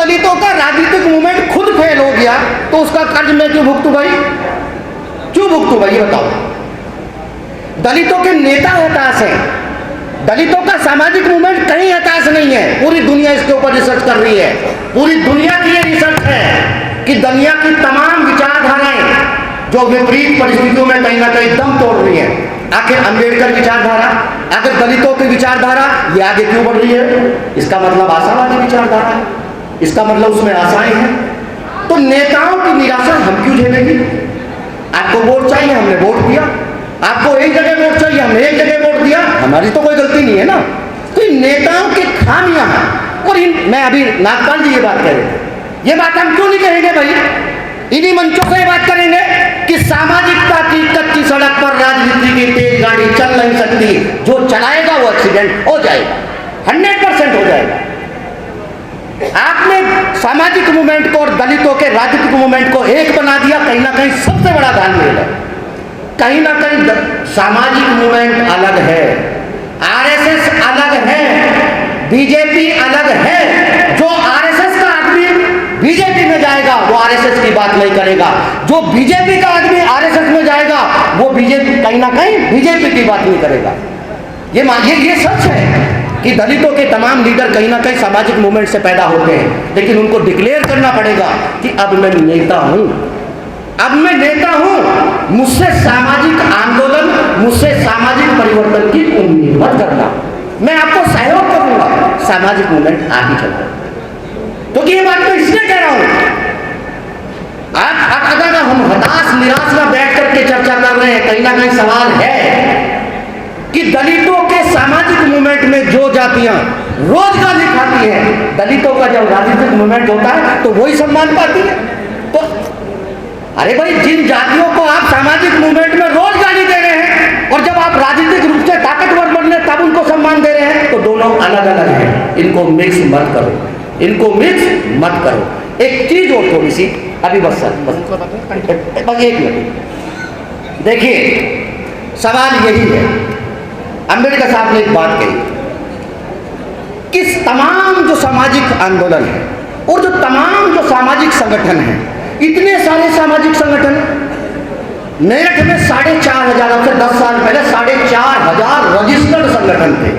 दलितों का राजनीतिक मूवमेंट खुद फेल हो गया तो उसका कर्ज मैं क्यों भुगतू भाई? क्यों भुगतू भाई, ये बताओ। दलितों के नेता हताश हैं, दलितों का सामाजिक मूवमेंट कहीं हताश नहीं है। पूरी दुनिया इसके ऊपर रिसर्च कर रही है। पूरी दुनिया की ये रिसर्च है कि दुनिया की तमाम विचारधाराएं जो विपरीत परिस्थितियों में कहीं ना कहीं दम तोड़ रही है। आखिर अम्बेडकर विचारधारा, अगर दलितों की विचारधारा ये आगे क्यों बढ़ रही है? इसका मतलब आशावादी विचारधारा है, इसका मतलब उसमें आशाएं हैं। तो नेताओं की निराशा हम क्यों झेलेंगे? आपको वोट चाहिए, हमने वोट दिया। आपको एक जगह वोट चाहिए, हमने एक जगह वोट दिया। हमारी तो कोई गलती नहीं है ना। तो इन नेताओं की खामियां हैं। और मैं अभी नागपाल जी ये बात कह रहे थे, ये बात हम क्यों नहीं कहेंगे भाई? इन्हीं मंचों से बात करेंगे कि सामाजिकता की कच्ची सड़क पर राजनीति की तेज गाड़ी चल नहीं सकती। जो चलाएगा वो एक्सीडेंट हो जाएगा, 100% हो जाएगा। आपने सामाजिक मूवमेंट को और दलितों के राजनीतिक मूवमेंट को एक बना दिया। कहीं ना कहीं सबसे बड़ा धांधली है। कहीं ना कहीं सामाजिक मूवमेंट अलग है, आरएसएस अलग है, बीजेपी अलग है। जो आरएसएस का आदमी बीजेपी में जाएगा वो आरएसएस की बात नहीं करेगा। जो बीजेपी का आदमी आरएसएस में जाएगा वो बीजेपी कहीं ना कहीं बीजेपी की बात नहीं करेगा। ये सच है कि दलितों के तमाम लीडर कहीं ना कहीं सामाजिक मूवमेंट से पैदा होते हैं, लेकिन उनको डिक्लेयर करना पड़ेगा कि अब मैं नेता हूं, अब मैं नेता हूं। मुझसे सामाजिक आंदोलन, मुझसे सामाजिक परिवर्तन की उम्मीद मत करना। मैं आपको सहयोग करूंगा, सामाजिक मूवमेंट आगे चलता। तो ये बात मैं इसलिए कह रहा हूं, अगर हम हताश निराश में बैठ करके चर्चा कर रहे हैं, कहीं ना कहीं सवाल है कि दलितों के सामाजिक मूवमेंट में जो जातियां रोज गाली खाती हैं, दलितों का जब राजनीतिक मूवमेंट होता है तो वही सम्मान पाती है। तो अरे भाई, जिन जातियों को आप सामाजिक मूवमेंट में रोज गाली दे रहे हैं और जब आप राजनीतिक रूप से ताकतवर बन रहे तब उनको सम्मान दे रहे हैं, तो दोनों अलग अलग हैं। इनको मिक्स मत करो, इनको मिक्स मत करो। एक चीज और थोड़ी सी अभी बस एक मिनट देखिए, सवाल यही है। अम्बेडकर साहब ने एक बात कही कि तमाम जो सामाजिक आंदोलन है और जो तमाम जो सामाजिक संगठन हैं, इतने सारे सामाजिक संगठन, मेरठ में 4,500 अब से 10 साल पहले 4,500 रजिस्टर्ड संगठन थे।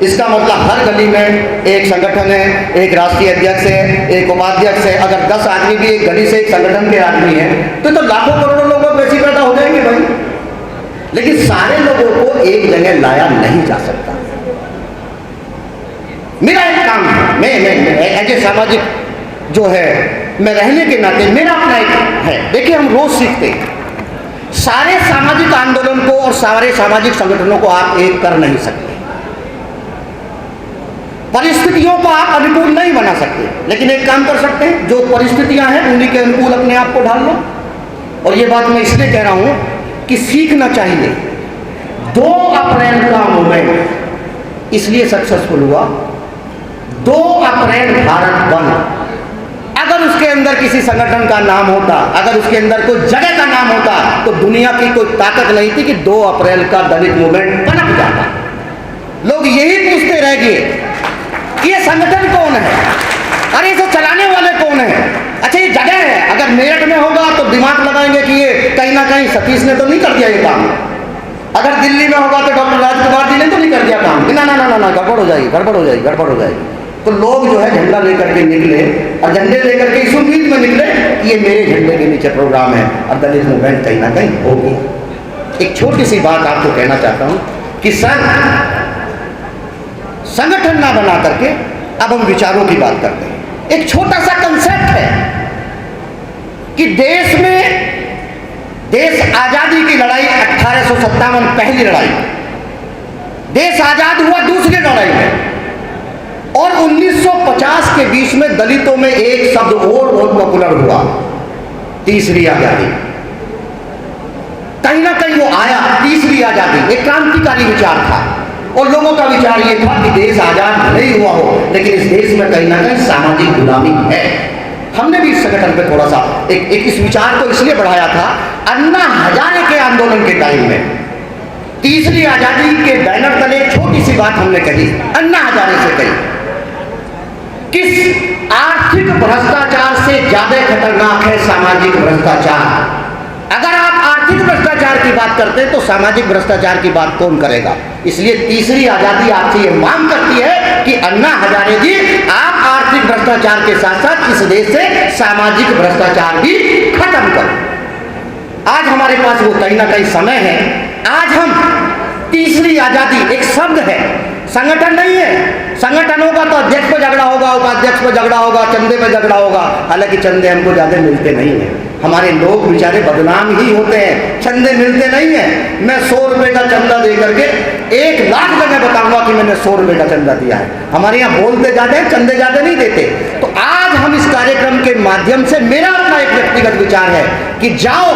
इसका मतलब हर गली में एक संगठन है, एक राष्ट्रीय अध्यक्ष है, एक उपाध्यक्ष है। अगर 10 आदमी भी एक गली से एक संगठन के आदमी है तो लाखों करोड़ों लोग वैसे पैदा हो जाएंगे भाई। लेकिन सारे लोगों को एक जगह लाया नहीं जा सकता। मेरा एक काम है, मैं ऐसे सामाजिक जो है, मैं रहने के नाते मेरा अपना एक है। देखिए, हम रोज सीखते हैं, सारे सामाजिक आंदोलन को और सारे सामाजिक संगठनों को आप एक कर नहीं सकते, परिस्थितियों को आप अनुकूल नहीं बना सकते। लेकिन एक काम कर सकते हैं, जो परिस्थितियां हैं उन्हीं के अनुकूल अपने आप को ढाल लो। और ये बात मैं इसलिए कह रहा हूं कि सीखना चाहिए। 2 अप्रैल का मूवमेंट इसलिए सक्सेसफुल हुआ, 2 अप्रैल भारत बंद। अगर उसके अंदर किसी संगठन का नाम होता, अगर उसके अंदर कोई जगह का नाम होता, तो दुनिया की कोई ताकत नहीं थी कि 2 अप्रैल का दलित मूवमेंट पनप जाता। लोग यही पूछते रह गए कि ये संगठन कौन है, अरे इसे चलाने वाले कौन है। अच्छा, ये जगह है, अगर मेरठ में होगा तो दिमाग लगाएंगे कि ये कहीं ना कहीं सतीश ने तो नहीं कर दिया ये काम। अगर दिल्ली में होगा तो डॉक्टर राजकुमार जी ने तो नहीं कर दिया काम। ना ना ना ना, गड़बड़ हो जाएगी, गड़बड़ हो जाएगी, गड़बड़ हो जाएगी। तो लोग जो है झंडा लेकर के निकले और झंडे लेकर के इस उम्मीद में निकले कि ये मेरे झंडे के नीचे प्रोग्राम है और दलित मूवमेंट कहीं ना कहीं होगी। एक छोटी सी बात आपको कहना चाहता हूं कि सर, संगठन ना बना करके अब हम विचारों की बात करते हैं। एक छोटा सा कंसेप्ट है कि देश आजादी की लड़ाई 1857 पहली लड़ाई, देश आजाद हुआ दूसरी लड़ाई में, और 1950 के बीच में दलितों में एक शब्द और बहुत पॉपुलर हुआ, तीसरी आजादी। कहीं ना कहीं वो आया, तीसरी आजादी एक क्रांतिकारी विचार था और लोगों का विचार ये था कि देश आजाद नहीं हुआ हो लेकिन इस देश में कहीं ना कहीं सामाजिक गुलामी है। हमने भी इस संगठन पे थोड़ा सा एक इस विचार को इसलिए बढ़ाया था, अन्ना हजारे के आंदोलन के टाइम में तीसरी आजादी के बैनर तले छोटी सी बात हमने कही, अन्ना हजारे से कही, किस आर्थिक आर्थिक भ्रष्टाचार से ज्यादा खतरनाक है सामाजिक भ्रष्टाचार। अगर आप आर्थिक भ्रष्टाचार की बात करते हैं तो सामाजिक भ्रष्टाचार की बात कौन करेगा? इसलिए तीसरी आजादी आपसे ये मांग करती है कि अन्ना हजारे जी, आप आर्थिक भ्रष्टाचार के साथ साथ इस देश से सामाजिक भ्रष्टाचार भी खत्म करो। आज हमारे पास वो कहीं ना कहीं समय है। आज हम तीसरी आजादी, एक शब्द है, संगठन नहीं है। संगठन होगा तो अध्यक्ष पर झगड़ा होगा, उपाध्यक्ष पर झगड़ा होगा, चंदे पर झगड़ा होगा। हालांकि चंदे हमको ज्यादा मिलते नहीं हैं, हमारे लोग बेचारे बदनाम ही होते हैं, चंदे मिलते नहीं हैं। मैं 100 रुपए का चंदा दे करके 1 लाख जगह बताऊंगा कि मैंने 100 रुपए का चंदा दिया है। हमारे यहाँ बोलते ज्यादा हैं, चंदे ज्यादा नहीं देते। तो आज हम इस कार्यक्रम के माध्यम से, मेरा अपना एक व्यक्तिगत विचार है कि जाओ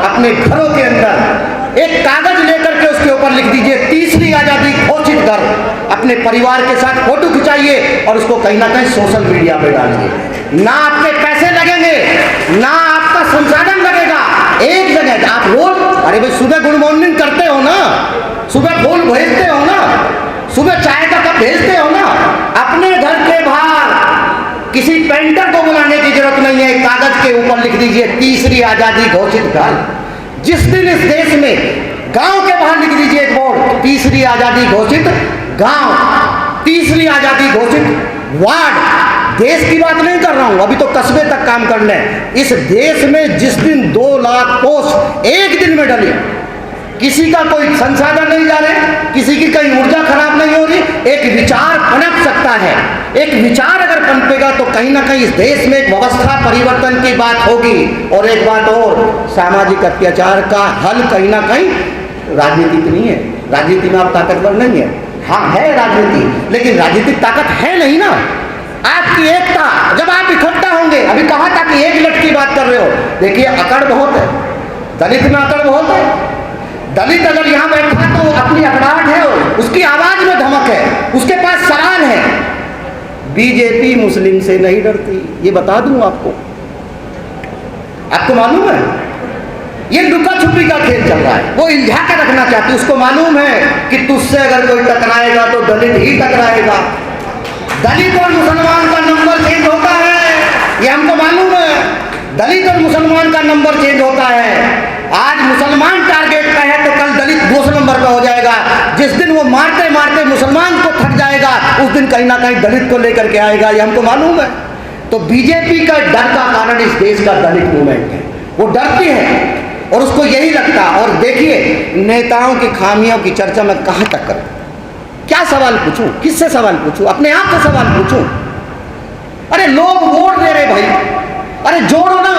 अपने घरों के अंदर एक कागज लेकर के उसके ऊपर लिख दीजिए तीसरी आजादी घोषित कर, अपने परिवार के साथ फोटो खिंचाइए और उसको कहीं ना कहीं सोशल मीडिया पे डालिए। ना आपके पैसे लगेंगे, ना आपका संसाधन लगेगा। एक जगह आप रोज, अरे भाई सुबह गुड मॉर्निंग करते हो ना, सुबह फूल भेजते हो ना, सुबह चाय का कप भेजते हो ना, अपने घर के बाहर किसी पेंटर को बुलाने की जरूरत नहीं है, कागज के ऊपर लिख दीजिए तीसरी आजादी घोषित कर। जिस दिन इस देश में गांव के बाहर लिख दीजिए एक बोर्ड, तीसरी आजादी घोषित गांव, तीसरी आजादी घोषित वार्ड। देश की बात नहीं कर रहा हूं, अभी तो कस्बे तक काम करना है। इस देश में जिस दिन 2 लाख पोस्ट एक दिन में डली, किसी का कोई संसाधन नहीं जा रहे, किसी की कहीं ऊर्जा खराब नहीं हो रही, एक विचार पनप सकता है। एक विचार अगर पनपेगा तो कहीं ना कहीं इस देश में एक व्यवस्था परिवर्तन की बात होगी। और एक बात और, सामाजिक अत्याचार का हल कहीं ना कहीं राजनीति नहीं है। राजनीति में आप ताकतवर नहीं है, हाँ है राजनीति, लेकिन राजनीतिक ताकत है नहीं ना। आपकी एकता, जब आप इकट्ठा होंगे, अभी कहा था कि 1 मिनट की बात कर रहे हो, देखिए अकड़ बहुत है, दलित में अकड़ बहुत है। दलित अगर यहाँ बैठा तो अपनी अकड़ाहट है, उसकी आवाज में धमक है, उसके पास सवाल है। बीजेपी मुस्लिम से नहीं डरती, ये बता दूं आपको। आपको मालूम है ये लुका छुपी का खेल चल रहा है, वो इल्झा कर रखना चाहती। उसको मालूम है कि तुझसे अगर कोई टकराएगा तो दलित ही टकराएगा। दलित और मुसलमान का नंबर चेंज होता है, ये हमको मालूम है। दलित और मुसलमान का नंबर चेंज होता है। आज मुसलमान टारगेट पे है तो कल दलित 2 नंबर पे हो जाएगा। जिस दिन वो मारते मारते मुसलमान को थक जाएगा, उस दिन कहीं ना कहीं दलित को लेकर के आएगा, ये हमको मालूम है। तो बीजेपी का डर का कारण इस देश का दलित मूवमेंट है, वो डरती है और उसको यही लगता। और देखिए नेताओं की खामियों की चर्चा मैं कहां तक करूं, क्या सवाल पूछूं, किससे सवाल पूछूं, अपने आप से सवाल पूछूं। अरे लोग वोट दे रहे भाई, अरे जोड़ो ना।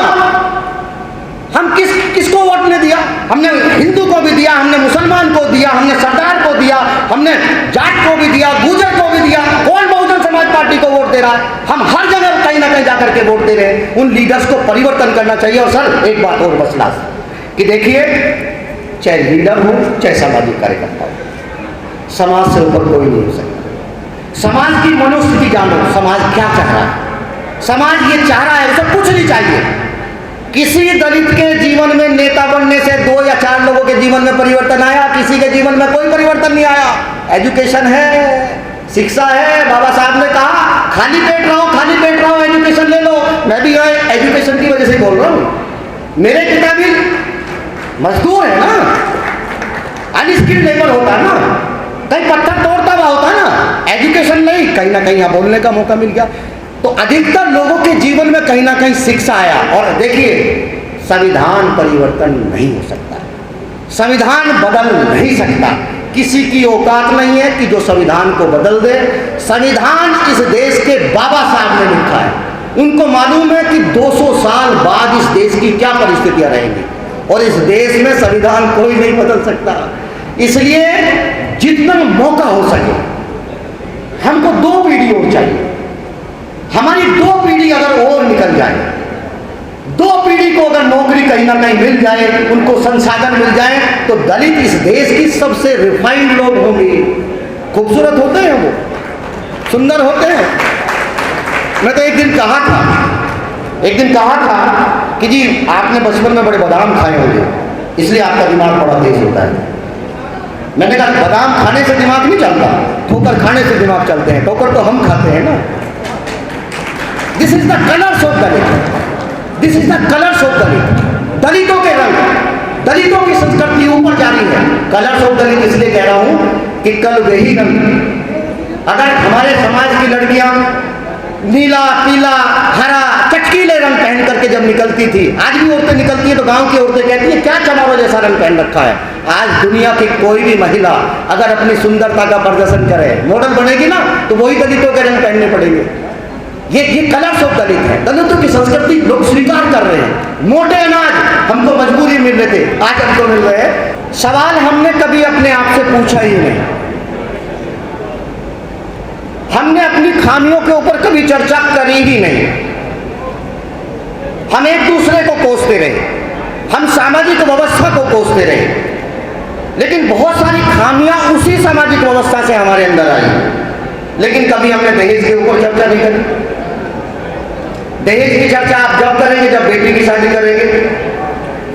हम किसको वोट ने दिया? हमने हिंदू को भी दिया, हमने मुसलमान को दिया, हमने सरदार को दिया, हमने जाट को भी दिया, गुजर को भी दिया। कौन बहुजन समाज पार्टी को वोट दे रहा है? हम हर जगह कहीं ना कहीं जाकर के वोट दे रहे हैं। उन लीडर्स को परिवर्तन करना चाहिए। और सर एक बात और बस लास्ट कि देखिए, चाहे लीडर हो चाहे सामाजिक कार्यकर्ता हो, समाज से ऊपर कोई नहीं हो सकता। समाज की मनोस्थिति जानो, समाज क्या चाह रहा है। समाज ये चाह रहा है, उसे कुछ नहीं चाहिए। किसी दलित के जीवन में नेता बनने से 2 या 4 लोगों के जीवन में परिवर्तन आया, किसी के जीवन में कोई परिवर्तन नहीं आया। एजुकेशन है, शिक्षा है, बाबा साहब ने कहा खाली पेट रहो, खाली पेट रहो, एजुकेशन ले लो। मैं भी एजुकेशन की वजह से बोल रहा हूँ। मेरे पिता भी मजदूर है ना, अनस्किल्ड लेबर होता है ना, कहीं पत्थर तोड़ता हुआ होता है ना। एजुकेशन नहीं, कहीं ना कहीं यहाँ बोलने का मौका मिल गया। तो अधिकतर लोगों के जीवन में कहीं ना कहीं शिक्षा आया। और देखिए, संविधान परिवर्तन नहीं हो सकता, संविधान बदल नहीं सकता। किसी की औकात नहीं है कि जो संविधान को बदल दे। संविधान इस देश के बाबा साहब ने लिखा है, उनको मालूम है कि 200 साल बाद इस देश की क्या परिस्थितियां रहेंगी, और इस देश में संविधान कोई नहीं बदल सकता। इसलिए जितना मौका हो सके हमको 2 पीढ़ी और चाहिए। हमारी 2 पीढ़ी अगर और निकल जाए, 2 पीढ़ी को अगर नौकरी कहीं ना कहीं मिल जाए, उनको संसाधन मिल जाए, तो दलित इस देश की सबसे रिफाइंड लोग होंगे। खूबसूरत होते हैं, वो सुंदर होते हैं। मैं तो एक दिन कहा था कि जी आपने बचपन में बड़े बादाम खाए होंगे, इसलिए आपका दिमाग बड़ा तेज होता है। मैंने कहा बादाम खाने से दिमाग नहीं चलता, ठोकर खाने से दिमाग चलते हैं। ठोकर तो हम खाते हैं ना। This is the colours of Dalit, this is the colours of Dalit. दलितों के रंग, दलितों की संस्कृति ऊपर जा रही है। कलर्स ऑफ दलित इसलिए कह रहा हूं कि कल वही रंग अगर हमारे समाज की लड़कियां नीला, पीला, हरा, चटकीले रंग पहन करके जब निकलती थी, आज भी औरतें निकलती हैं तो गांव की औरतें कहती हैं क्या चमारो जैसा रंग पहन रखा है। आज दुनिया की कोई भी महिला अगर अपनी सुंदरता का प्रदर्शन करे, मॉडल बनेगी ना, तो वही दलितों के रंग पहनने पड़ेंगे। ये कलर्स ऑफ दलित है। दलितों की संस्कृति लोग स्वीकार कर रहे हैं। मोटे अनाज हमको मजबूरी मिल रहे थे, आज हमको मिल रहे हैं। सवाल हमने कभी अपने आप से पूछा ही नहीं, हमने अपनी खामियों के ऊपर कभी चर्चा करी ही नहीं। हम एक दूसरे को कोसते रहे, हम सामाजिक व्यवस्था को कोसते रहे, लेकिन बहुत सारी खामियां उसी सामाजिक व्यवस्था से हमारे अंदर आई, लेकिन कभी हमने दहेज के ऊपर चर्चा नहीं करी। दहेज की चर्चा आप जब करेंगे जब बेटी की शादी करेंगे,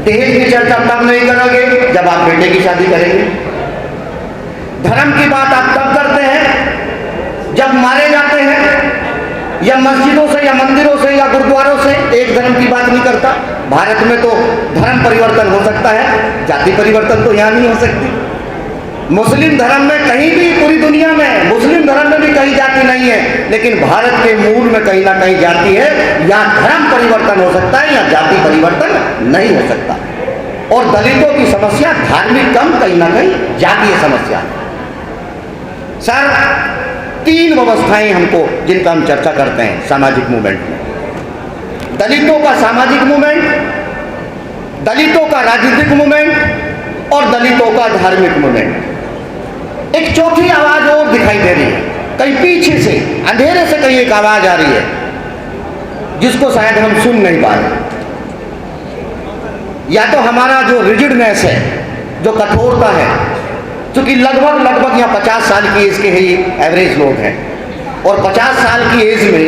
दहेज की चर्चा तब नहीं करोगे जब आप बेटे की शादी करेंगे। धर्म की बात आप तब करते हैं जब मारे जाते हैं, या मस्जिदों से या मंदिरों से या गुरुद्वारों से एक धर्म की बात नहीं करता। भारत में तो धर्म परिवर्तन हो सकता है, जाति परिवर्तन तो यहाँ नहीं हो सकती। मुस्लिम धर्म में कहीं भी, पूरी दुनिया में मुस्लिम धर्म में भी कहीं जाति नहीं है, लेकिन भारत के मूल में कहीं ना कहीं जाति है। या धर्म परिवर्तन हो सकता है या जाति परिवर्तन नहीं हो सकता। और दलितों की समस्या धार्मिक कम, कहीं ना कहीं जातीय समस्या है। सर, 3 व्यवस्थाएं हमको जिनका हम चर्चा करते हैं सामाजिक मूवमेंट में। दलितों का सामाजिक मूवमेंट, दलितों का राजनीतिक मूवमेंट और दलितों का धार्मिक मूवमेंट। एक चौथी आवाज और दिखाई दे रही है, कहीं पीछे से, अंधेरे से कहीं एक आवाज आ रही है जिसको शायद हम सुन नहीं पा रहे। या तो हमारा जो रिजिडनेस है, जो कठोरता है, क्योंकि लगभग यहाँ 50 साल की एज के ही एवरेज लोग हैं, और 50 साल की एज में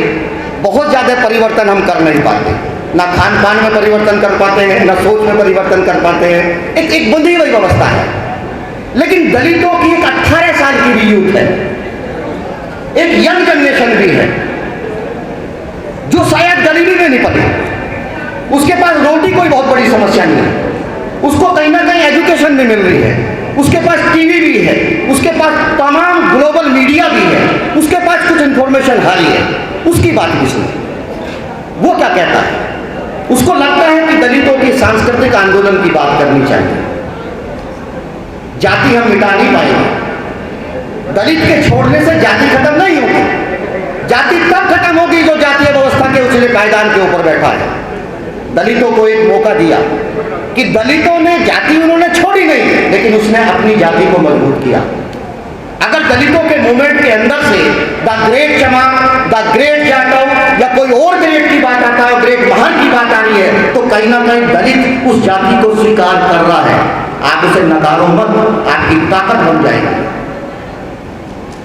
बहुत ज़्यादा परिवर्तन हम कर नहीं पाते। ना खान पान में परिवर्तन कर पाते हैं, ना सोच में परिवर्तन कर पाते हैं। एक बंधी हुई व्यवस्था है। लेकिन दलितों की एक 18 साल की भी यूथ है, एक यंग जनरेशन भी है जो शायद गरीबी में नहीं पड़ी, उसके पास रोटी कोई बहुत बड़ी समस्या नहीं है, उसको कहीं ना कहीं एजुकेशन भी मिल रही है, उसके पास टीवी भी है, उसके पास तमाम ग्लोबल मीडिया भी है, उसके पास कुछ इंफॉर्मेशन हारी है। उसकी बात भी सुनिए, वो क्या कहता है। उसको लगता है कि दलितों की सांस्कृतिक आंदोलन की बात करनी चाहिए। जाति हम मिटा नहीं पाएंगे, दलित के छोड़ने से जाति खत्म नहीं होगी। जाति तब खत्म होगी जो जातीय व्यवस्था के उछले पायदान के ऊपर बैठा है। दलितों को एक मौका दिया कि दलितों ने जाति उन्होंने छोड़ी नहीं, लेकिन उसने अपनी जाति को मजबूत किया। अगर दलितों के मूवमेंट के अंदर से द ग्रेट चमार, द ग्रेट जाटव या कोई और ग्रेट की बात आता है, ग्रेट महान की बात आ रही है, तो कहीं ना कहीं दलित उस जाति को स्वीकार कर रहा है। आप उसे नकारो मत, आपकी ताकत बन जाएगी।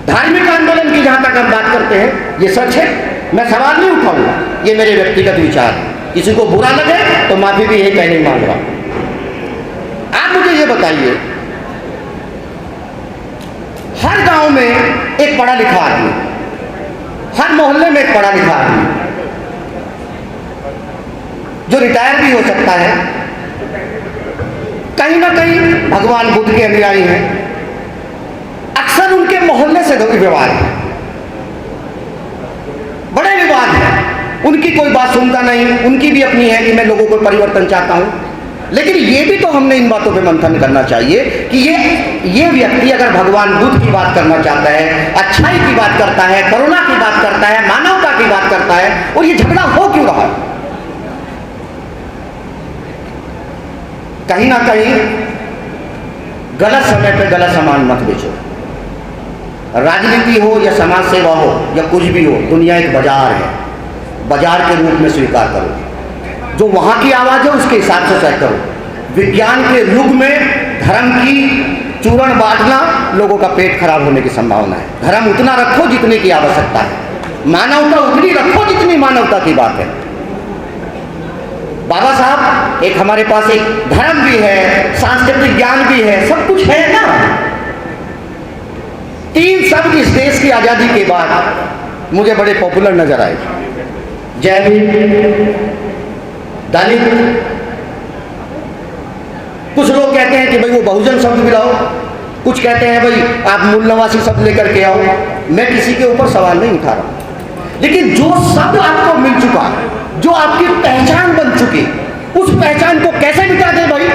धार्मिक आंदोलन की जहां तक हम बात करते हैं, ये सच है, मैं सवाल नहीं उठाऊंगा, ये मेरे व्यक्तिगत विचार है। किसी को बुरा लगे तो माफी भी यही कहने मांग रहा। आप मुझे ये बताइए, हर गांव में एक पढ़ा लिखा आदमी, हर मोहल्ले में एक पढ़ा लिखा आदमी जो रिटायर भी हो सकता है, कहीं ना कहीं भगवान बुद्ध के अनुयायी हैं, अक्सर उनके मोहल्ले से विवाद है, बड़े विवाद हैं, उनकी कोई बात सुनता नहीं, उनकी भी अपनी है कि मैं लोगों को परिवर्तन चाहता हूं। लेकिन ये भी तो हमने इन बातों पे मंथन करना चाहिए कि ये व्यक्ति अगर भगवान बुद्ध की बात करना चाहता है, अच्छाई की बात करता है, करुणा की बात करता है, मानवता की बात करता है, और ये झगड़ा हो क्यों रहा है। कहीं ना कहीं गलत समय पे गलत सामान मत बेचो। राजनीति हो या समाज सेवा हो या कुछ भी हो, दुनिया एक बाजार है, बाजार के रूप में स्वीकार करो। जो वहाँ की आवाज़ है उसके हिसाब से तय करो। विज्ञान के युग में धर्म की चूरण बांटना, लोगों का पेट खराब होने की संभावना है। धर्म उतना रखो जितने की आवश्यकता है, मानवता उतनी रखो जितनी मानवता की बात है। बाबा साहब, एक हमारे पास एक धर्म भी है, सांस्कृतिक ज्ञान भी है, सब कुछ है ना। 3 शब्द इस देश की आज़ादी के बाद मुझे बड़े पॉपुलर नजर आए। जय भीम, दलित। कुछ लोग कहते हैं कि भाई वो बहुजन शब्द भी लाओ, कुछ कहते हैं भाई आप मूल निवासी शब्द लेकर के आओ। मैं किसी के ऊपर सवाल नहीं उठा रहा, लेकिन जो शब्द आपको मिल चुका, जो आपकी पहचान बन चुकी, उस पहचान को कैसे मिटा दे भाई?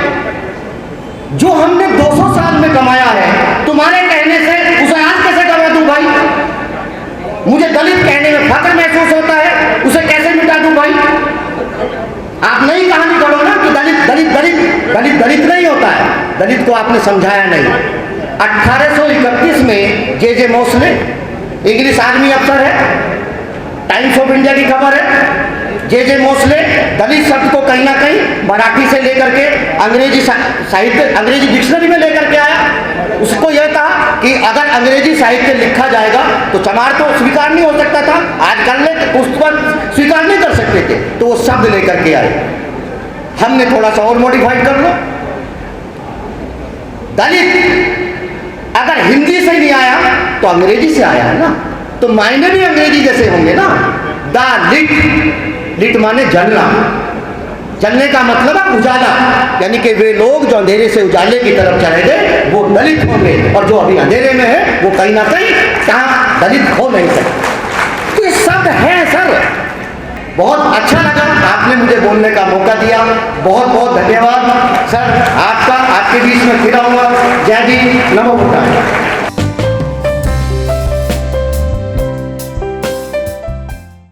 जो हमने 200 साल में कमाया है, तुम्हारे कहने से उसे आज कैसे कमा दूं भाई? मुझे दलित कहने में फख्र महसूस होता है, उसे कैसे मिटा दूं भाई? आप नई कहानी करो ना कि दलित दलित दलित दलित दलित नहीं होता है। दलित को आपने समझाया नहीं। 1831 में जे मोसले, इंग्लिश आर्मी अफसर है, टाइम्स ऑफ इंडिया की खबर है, जे मोसले दलित शब्द को कहीं ना कहीं मराठी से लेकर के अंग्रेजी साहित्य, अंग्रेजी डिक्शनरी में लेकर के आया। उसको यह कहा कि अगर अंग्रेजी साहित्य लिखा जाएगा तो चमार तो स्वीकार नहीं हो सकता था, आज कर ले उस पर स्वीकार नहीं कर सकते थे, तो वो शब्द लेकर के आए। हमने थोड़ा सा और मॉडिफाइड कर लो। दलित अगर हिंदी से नहीं आया तो अंग्रेजी से आया है ना, तो मायने भी अंग्रेजी जैसे होंगे ना। द लिट, लिट माने जलना, जलने का मतलब है उजाला, यानी कि वे लोग जो अंधेरे से उजाले की तरफ चले गए वो दलित होंगे, और जो अभी अंधेरे में है वो कहीं ना कहीं कहाँ दलित हो नहीं सकते। तो ये शब्द है सर। बहुत अच्छा लगा आपने मुझे बोलने का मौका दिया, बहुत बहुत धन्यवाद सर आपका। आपके बीच में फिर आऊंगा। जय भीम, नमो बुद्धाय।